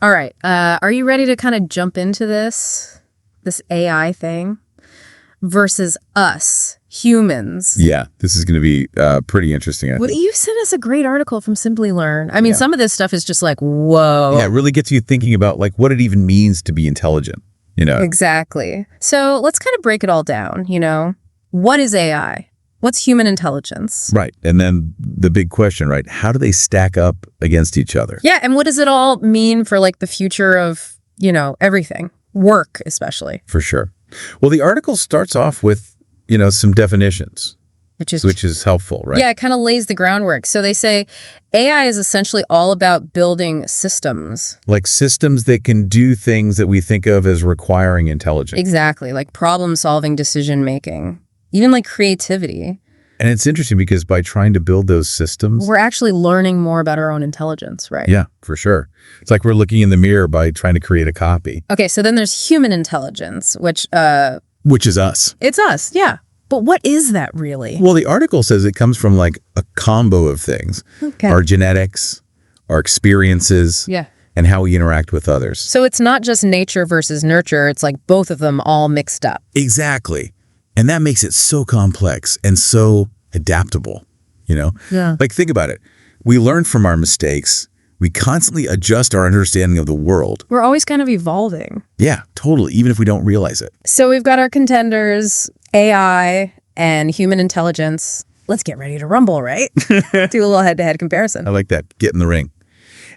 All right. Are you ready to kind of jump into this AI thing versus us, humans? Yeah, this is going to be pretty interesting, I Well, think. you sent us a great article from Simply Learn. I mean, some of this stuff is just like, whoa. Yeah, it really gets you thinking about like what it even means to be intelligent, you know? Exactly. So let's kind of break it all down, What is AI? What's human intelligence? Right. And then the big question, right? How do they stack up against each other? Yeah, and what does it all mean for like the future of, everything? Work, especially. For sure. Well, the article starts off with, some definitions, which is helpful, right? Yeah, it kind of lays the groundwork. So they say AI is essentially all about building systems. Like systems that can do things that we think of as requiring intelligence. Exactly, like problem-solving, decision-making, even like creativity. And it's interesting because by trying to build those systems, we're actually learning more about our own intelligence, right? Yeah, for sure. It's like we're looking in the mirror by trying to create a copy. Okay, so then there's human intelligence, which is us. It's us, yeah. But what is that really? Well, the article says it comes from like a combo of things. Okay. Our genetics, our experiences, yeah, and how we interact with others. So it's not just nature versus nurture. It's like both of them all mixed up. Exactly. And that makes it so complex and so adaptable, Yeah. Like, think about it. We learn from our mistakes. We constantly adjust our understanding of the world. We're always kind of evolving. Yeah, totally, even if we don't realize it. So we've got our contenders, AI and human intelligence. Let's get ready to rumble, right? Do a little head-to-head comparison. I like that. Get in the ring.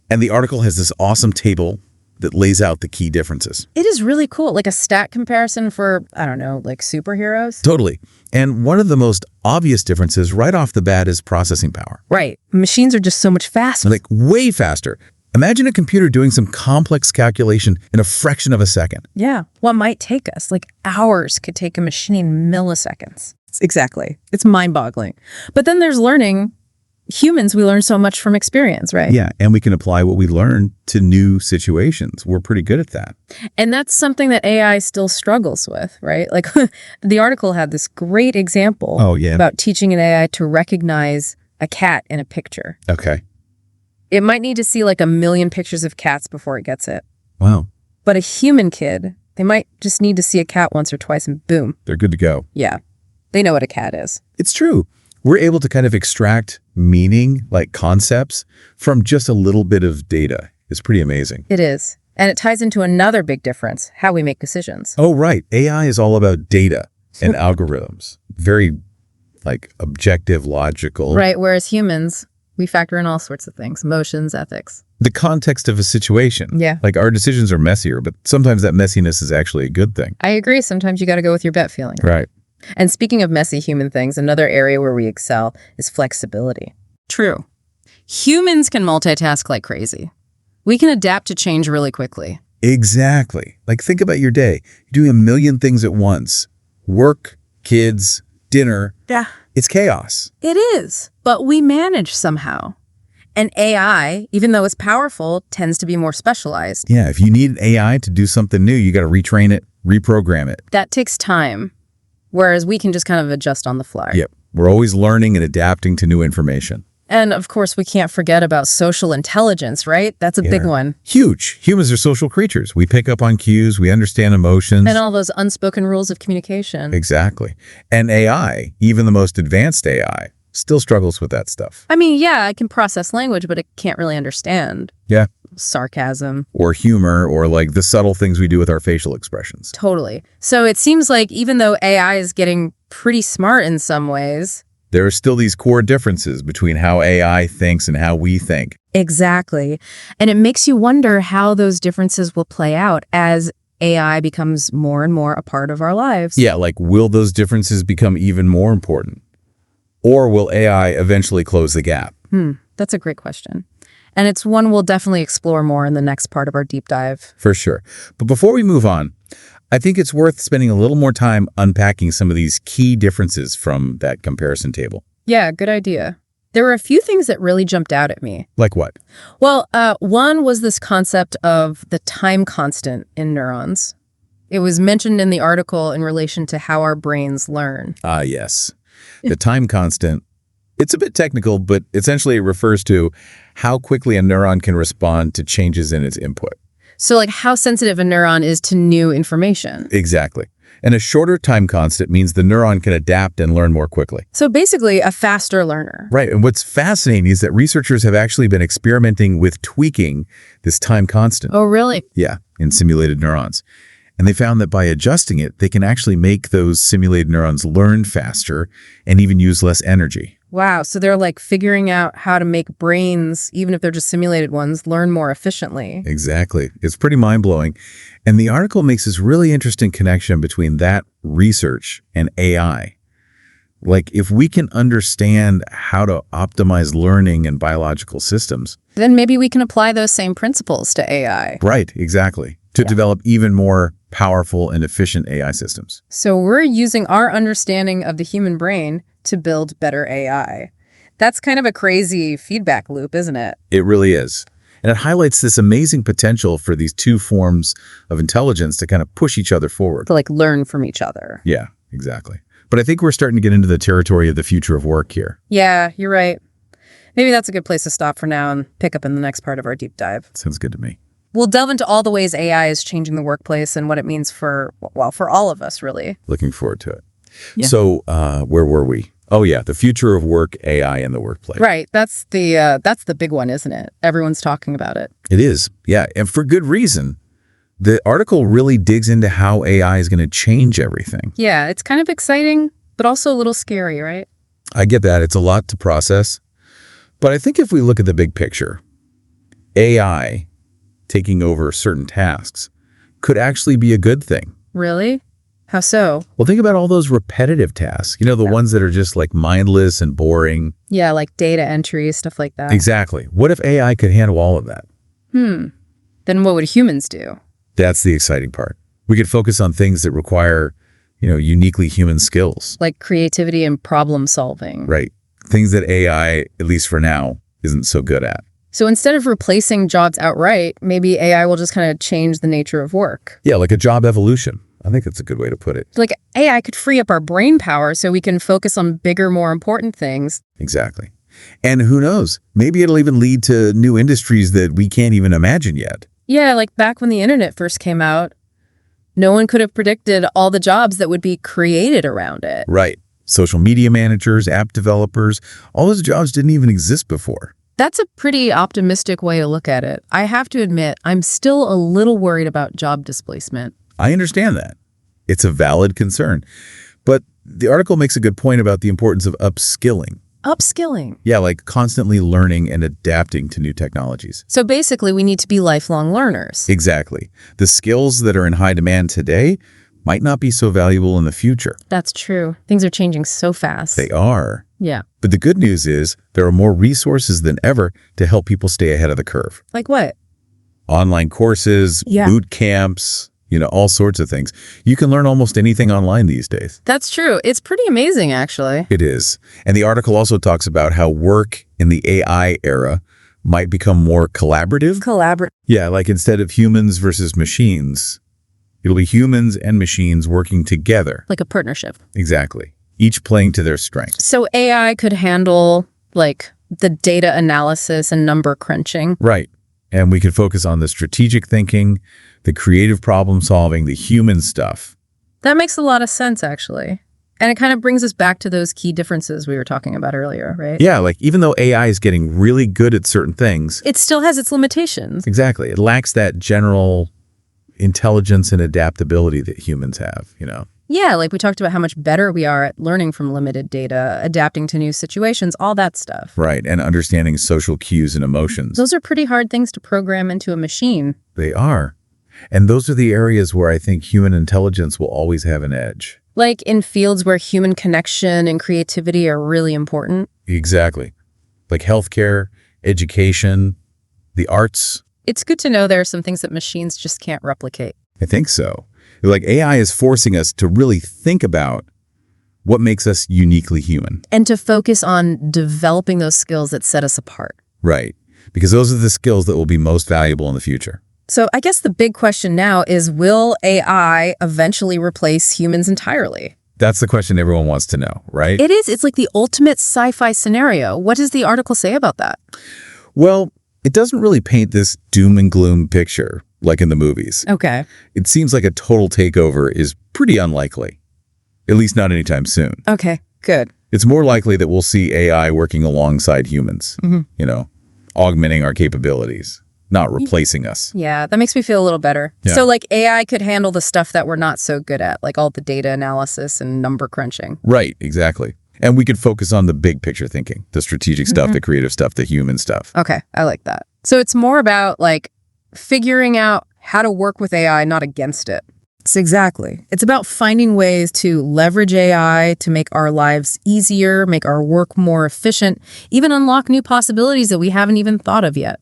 And the article has this awesome table that lays out the key differences. It is really cool, like a stat comparison for, I don't know, like superheroes. Totally. And one of the most obvious differences right off the bat is processing power. Right. Machines are just so much faster. Like way faster. Imagine a computer doing some complex calculation in a fraction of a second. Yeah. What might take us, like hours, could take a machine milliseconds. Exactly. It's mind-boggling. But then there's learning. Humans, we learn so much from experience, right? Yeah, and we can apply what we learn to new situations. We're pretty good at that. And that's something that AI still struggles with, right? Like the article had this great example about teaching an AI to recognize a cat in a picture. Okay. It might need to see like 1 million pictures of cats before it gets it. Wow. But a human kid, they might just need to see a cat once or twice and boom. They're good to go. Yeah. They know what a cat is. It's true. We're able to kind of extract meaning, like concepts, from just a little bit of data. It's pretty amazing. It is. And it ties into another big difference, how we make decisions. Oh, right. AI is all about data and algorithms. Very, like, objective, logical. Right, whereas humans, we factor in all sorts of things, emotions, ethics. The context of a situation. Yeah. Like, our decisions are messier, but sometimes that messiness is actually a good thing. I agree. Sometimes you got to go with your gut feeling. Right. And speaking of messy human things, another area where we excel is flexibility. True. Humans can multitask like crazy. We can adapt to change really quickly. Exactly. Like, think about your day. You're doing 1 million things at once. Work, kids, dinner. Yeah. It's chaos. It is. But we manage somehow. And AI, even though it's powerful, tends to be more specialized. Yeah, if you need AI to do something new, you got to retrain it, reprogram it. That takes time. Whereas we can just kind of adjust on the fly. Yep. We're always learning and adapting to new information. And of course, we can't forget about social intelligence, right? That's a big one. Huge. Humans are social creatures. We pick up on cues. We understand emotions. And all those unspoken rules of communication. Exactly. And AI, even the most advanced AI, still struggles with that stuff. I mean, yeah, I can process language, but it can't really understand. Yeah. Sarcasm. Or humor, or like the subtle things we do with our facial expressions. Totally. So it seems like even though AI is getting pretty smart in some ways, there are still these core differences between how AI thinks and how we think. Exactly. And it makes you wonder how those differences will play out as AI becomes more and more a part of our lives. Yeah, like will those differences become even more important? Or will AI eventually close the gap? That's a great question. And it's one we'll definitely explore more in the next part of our deep dive. For sure. But before we move on, I think it's worth spending a little more time unpacking some of these key differences from that comparison table. Yeah, good idea. There were a few things that really jumped out at me. Like what? Well, one was this concept of the time constant in neurons. It was mentioned in the article in relation to how our brains learn. Ah, yes. The time constant. It's a bit technical, but essentially it refers to how quickly a neuron can respond to changes in its input. So like how sensitive a neuron is to new information. Exactly. And a shorter time constant means the neuron can adapt and learn more quickly. So basically a faster learner. Right. And what's fascinating is that researchers have actually been experimenting with tweaking this time constant. Oh, really? Yeah, in simulated neurons. And they found that by adjusting it, they can actually make those simulated neurons learn faster and even use less energy. Wow. So they're like figuring out how to make brains, even if they're just simulated ones, learn more efficiently. Exactly. It's pretty mind-blowing. And the article makes this really interesting connection between that research and AI. Like, if we can understand how to optimize learning in biological systems, then maybe we can apply those same principles to AI. right, exactly, to develop even more powerful and efficient AI systems. So we're using our understanding of the human brain to build better AI. That's kind of a crazy feedback loop, isn't it? It really is. And it highlights this amazing potential for these two forms of intelligence to kind of push each other forward. To like learn from each other. Yeah, exactly. But I think we're starting to get into the territory of the future of work here. Yeah, you're right. Maybe that's a good place to stop for now and pick up in the next part of our deep dive. Sounds good to me. We'll delve into all the ways AI is changing the workplace and what it means for all of us, really. Looking forward to it. Yeah. So where were we? Oh, yeah, the future of work, AI in the workplace. Right. That's the big one, isn't it? Everyone's talking about it. It is. Yeah. And for good reason. The article really digs into how AI is going to change everything. Yeah, it's kind of exciting, but also a little scary, right? I get that. It's a lot to process. But I think if we look at the big picture, AI taking over certain tasks could actually be a good thing. Really? How so? Well, think about all those repetitive tasks, the ones that are just like mindless and boring. Yeah, like data entry, stuff like that. Exactly. What if AI could handle all of that? Then what would humans do? That's the exciting part. We could focus on things that require, uniquely human skills. Like creativity and problem solving. Right. Things that AI, at least for now, isn't so good at. So instead of replacing jobs outright, maybe AI will just kind of change the nature of work. Yeah, like a job evolution. I think that's a good way to put it. Like AI could free up our brain power so we can focus on bigger, more important things. Exactly. And who knows? Maybe it'll even lead to new industries that we can't even imagine yet. Yeah, like back when the internet first came out, no one could have predicted all the jobs that would be created around it. Right. Social media managers, app developers, all those jobs didn't even exist before. That's a pretty optimistic way to look at it. I have to admit, I'm still a little worried about job displacement. I understand that. It's a valid concern. But the article makes a good point about the importance of upskilling. Upskilling. Yeah, like constantly learning and adapting to new technologies. So basically, we need to be lifelong learners. Exactly. The skills that are in high demand today might not be so valuable in the future. That's true. Things are changing so fast. They are. Yeah. But the good news is there are more resources than ever to help people stay ahead of the curve. Like what? Online courses, boot camps, all sorts of things. You can learn almost anything online these days. That's true. It's pretty amazing, actually. It is. And the article also talks about how work in the AI era might become more collaborative. Yeah, like instead of humans versus machines, it'll be humans and machines working together. Like a partnership. Exactly. Each playing to their strengths. So AI could handle, like, the data analysis and number crunching. Right. And we could focus on the strategic thinking, the creative problem solving, the human stuff. That makes a lot of sense, actually. And it kind of brings us back to those key differences we were talking about earlier, right? Yeah, like even though AI is getting really good at certain things, it still has its limitations. Exactly. It lacks that general intelligence and adaptability that humans have, Yeah, like we talked about how much better we are at learning from limited data, adapting to new situations, all that stuff. Right, and understanding social cues and emotions. Those are pretty hard things to program into a machine. They are. And those are the areas where I think human intelligence will always have an edge. Like in fields where human connection and creativity are really important. Exactly. Like healthcare, education, the arts. It's good to know there are some things that machines just can't replicate. I think so. Like AI is forcing us to really think about what makes us uniquely human. And to focus on developing those skills that set us apart. Right. Because those are the skills that will be most valuable in the future. So I guess the big question now is, will AI eventually replace humans entirely? That's the question everyone wants to know, right? It is. It's like the ultimate sci-fi scenario. What does the article say about that? Well, it doesn't really paint this doom and gloom picture like in the movies. Okay. It seems like a total takeover is pretty unlikely, at least not anytime soon. Okay, good. It's more likely that we'll see AI working alongside humans, augmenting our capabilities, not replacing us. Yeah, that makes me feel a little better. Yeah. So like AI could handle the stuff that we're not so good at, like all the data analysis and number crunching. Right, exactly. And we could focus on the big picture thinking, the strategic stuff, the creative stuff, the human stuff. Okay, I like that. So it's more about like figuring out how to work with AI, not against it. Exactly. It's about finding ways to leverage AI to make our lives easier, make our work more efficient, even unlock new possibilities that we haven't even thought of yet.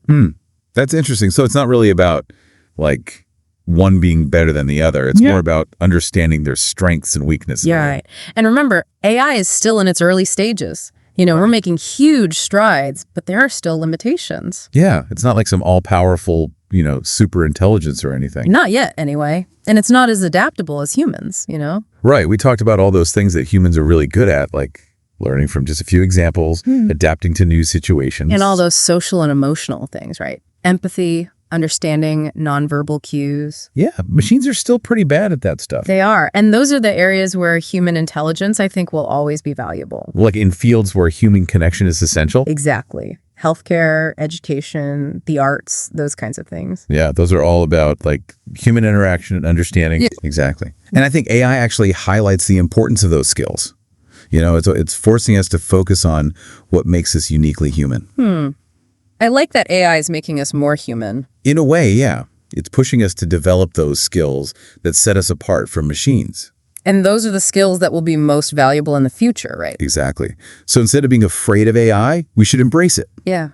That's interesting. So it's not really about like one being better than the other. It's more about understanding their strengths and weaknesses. Yeah, right. And remember, AI is still in its early stages. We're making huge strides, but there are still limitations. Yeah, it's not like some all-powerful, super intelligence or anything. Not yet, anyway. And it's not as adaptable as humans, Right. We talked about all those things that humans are really good at, like learning from just a few examples, adapting to new situations. And all those social and emotional things, right? Empathy, understanding nonverbal cues. Yeah, machines are still pretty bad at that stuff. They are. And those are the areas where human intelligence, I think, will always be valuable. Like in fields where human connection is essential? Exactly. Healthcare, education, the arts, those kinds of things. Yeah, those are all about like human interaction and understanding. Yeah. Exactly. And I think AI actually highlights the importance of those skills. It's forcing us to focus on what makes us uniquely human. I like that AI is making us more human. In a way, yeah. It's pushing us to develop those skills that set us apart from machines. And those are the skills that will be most valuable in the future, right? Exactly. So instead of being afraid of AI, we should embrace it. Yeah.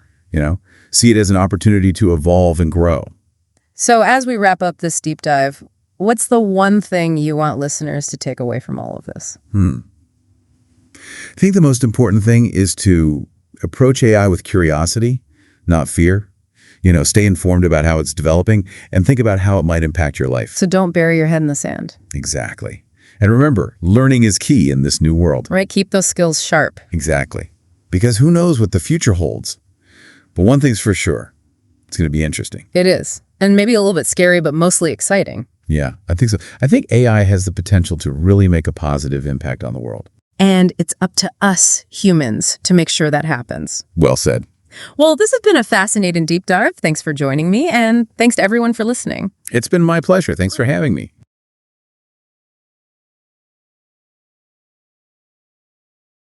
See it as an opportunity to evolve and grow. So as we wrap up this deep dive, what's the one thing you want listeners to take away from all of this? I think the most important thing is to approach AI with curiosity, not fear. Stay informed about how it's developing and think about how it might impact your life. So don't bury your head in the sand. Exactly. And remember, learning is key in this new world. Right? Keep those skills sharp. Exactly. Because who knows what the future holds. But one thing's for sure, it's going to be interesting. It is. And maybe a little bit scary, but mostly exciting. Yeah, I think so. I think AI has the potential to really make a positive impact on the world. And it's up to us humans to make sure that happens. Well said. Well, this has been a fascinating deep dive. Thanks for joining me, and thanks to everyone for listening. It's been my pleasure. Thanks for having me.